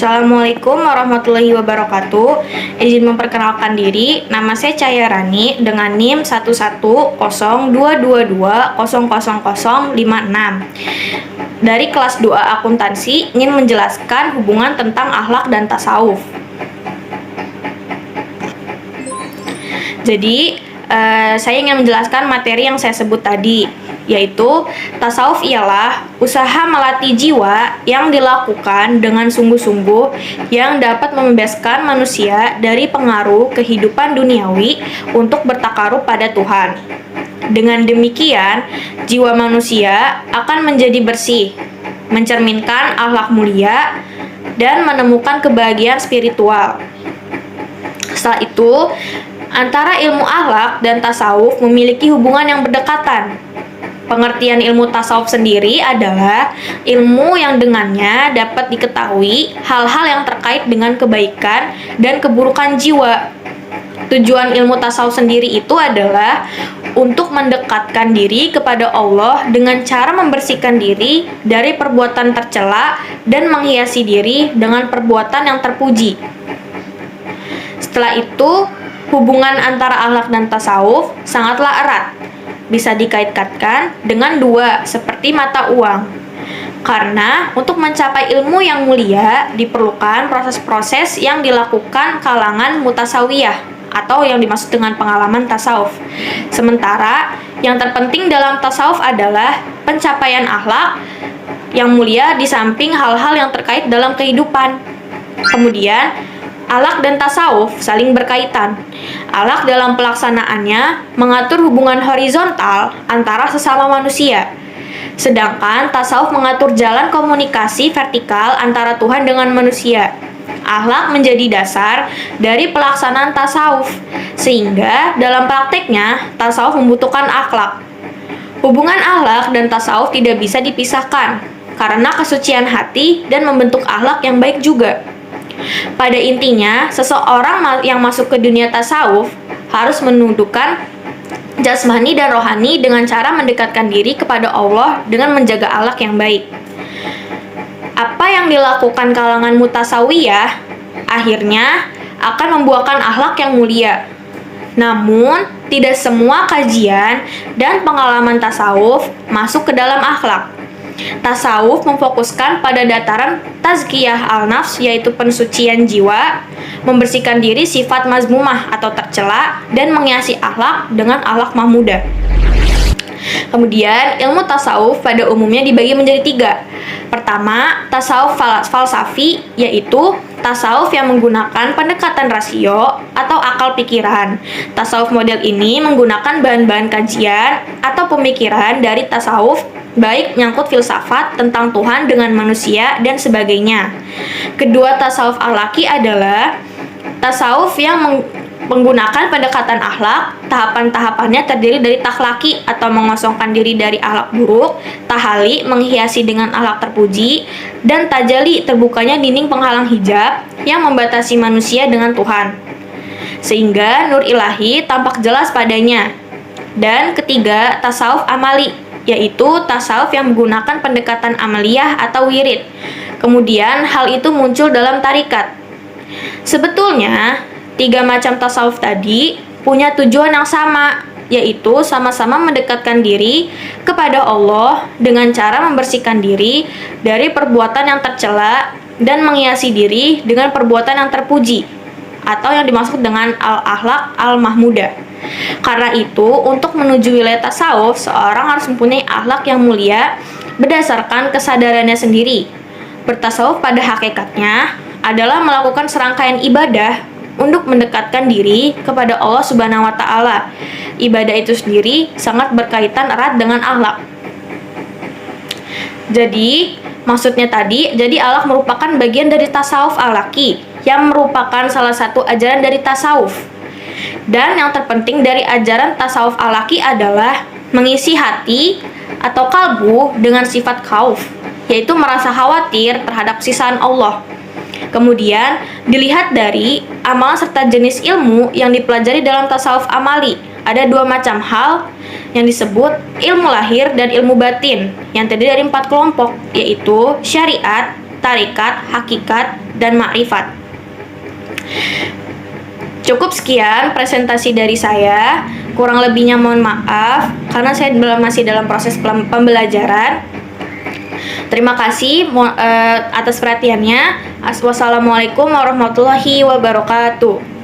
Assalamualaikum warahmatullahi wabarakatuh. Izin memperkenalkan diri, nama saya Cahya Rani dengan NIM 11022200056. Dari kelas 2 akuntansi ingin menjelaskan hubungan tentang akhlak dan tasawuf. Jadi, saya ingin menjelaskan materi yang saya sebut tadi, yaitu tasawuf ialah usaha melatih jiwa yang dilakukan dengan sungguh-sungguh yang dapat membebaskan manusia dari pengaruh kehidupan duniawi untuk bertakarub pada Tuhan. Dengan demikian, jiwa manusia akan menjadi bersih, mencerminkan akhlak mulia, dan menemukan kebahagiaan spiritual. Setelah itu, antara ilmu akhlak dan tasawuf memiliki hubungan yang berdekatan. Pengertian ilmu tasawuf sendiri adalah ilmu yang dengannya dapat diketahui hal-hal yang terkait dengan kebaikan dan keburukan jiwa. Tujuan ilmu tasawuf sendiri itu adalah untuk mendekatkan diri kepada Allah dengan cara membersihkan diri dari perbuatan tercela dan menghiasi diri dengan perbuatan yang terpuji. Setelah itu, hubungan antara akhlak dan tasawuf sangatlah erat. Bisa dikaitkan dengan dua, seperti mata uang. Karena untuk mencapai ilmu yang mulia diperlukan proses-proses yang dilakukan kalangan mutasawiyah atau yang dimaksud dengan pengalaman tasawuf. Sementara yang terpenting dalam tasawuf adalah pencapaian akhlak yang mulia di samping hal-hal yang terkait dalam kehidupan. Kemudian, akhlak dan tasawuf saling berkaitan. Akhlak dalam pelaksanaannya mengatur hubungan horizontal antara sesama manusia. Sedangkan tasawuf mengatur jalan komunikasi vertikal antara Tuhan dengan manusia. Akhlak menjadi dasar dari pelaksanaan tasawuf, sehingga dalam prakteknya tasawuf membutuhkan akhlak. Hubungan akhlak dan tasawuf tidak bisa dipisahkan karena kesucian hati dan membentuk akhlak yang baik juga. Pada intinya, seseorang yang masuk ke dunia tasawuf harus menundukkan jasmani dan rohani dengan cara mendekatkan diri kepada Allah dengan menjaga akhlak yang baik. Apa yang dilakukan kalangan mutasawiyah akhirnya akan membuahkan akhlak yang mulia. Namun, tidak semua kajian dan pengalaman tasawuf masuk ke dalam akhlak. Tasawuf memfokuskan pada dataran tazkiyah al-nafs, yaitu pensucian jiwa, membersihkan diri sifat mazmumah atau tercela, dan menghiasi akhlak dengan akhlak mahmudah. Kemudian, ilmu tasawuf pada umumnya dibagi menjadi 3. Pertama, tasawuf falsafi, yaitu tasawuf yang menggunakan pendekatan rasio atau akal pikiran. Tasawuf model ini menggunakan bahan-bahan kajian atau pemikiran dari tasawuf, baik nyangkut filsafat tentang Tuhan dengan manusia dan sebagainya. Kedua, tasawuf akhlaki adalah tasawuf yang menggunakan pendekatan akhlak. Tahapan-tahapannya terdiri dari takhlaki atau mengosongkan diri dari akhlak buruk, tahali menghiasi dengan akhlak terpuji, dan tajali terbukanya dinding penghalang hijab yang membatasi manusia dengan Tuhan, sehingga nur ilahi tampak jelas padanya. Dan ketiga, tasawuf amali, yaitu tasawuf yang menggunakan pendekatan amaliyah atau wirid. Kemudian hal itu muncul dalam tarikat. Sebetulnya 3 macam tasawuf tadi punya tujuan yang sama, yaitu sama-sama mendekatkan diri kepada Allah dengan cara membersihkan diri dari perbuatan yang tercela dan menghiasi diri dengan perbuatan yang terpuji atau yang dimaksud dengan al-akhlak al-mahmudah. Karena itu, untuk menuju wilayah tasawuf, seorang harus mempunyai akhlak yang mulia berdasarkan kesadarannya sendiri. Bertasawuf pada hakikatnya adalah melakukan serangkaian ibadah untuk mendekatkan diri kepada Allah Subhanahu wa Ta'ala. Ibadah itu sendiri sangat berkaitan erat dengan akhlak. Jadi, maksudnya tadi, jadi akhlak merupakan bagian dari tasawuf akhlaki yang merupakan salah satu ajaran dari tasawuf. Dan yang terpenting dari ajaran tasawuf akhlaki adalah mengisi hati atau kalbu dengan sifat khauf, yaitu merasa khawatir terhadap sisaan Allah. Kemudian dilihat dari amalan serta jenis ilmu yang dipelajari dalam tasawuf amali. Ada 2 macam hal yang disebut ilmu lahir dan ilmu batin yang terdiri dari 4 kelompok, yaitu syariat, tarikat, hakikat, dan makrifat. Cukup sekian presentasi dari saya. Kurang lebihnya mohon maaf karena saya masih dalam proses pembelajaran. Terima kasih atas perhatiannya. Wassalamualaikum warahmatullahi wabarakatuh.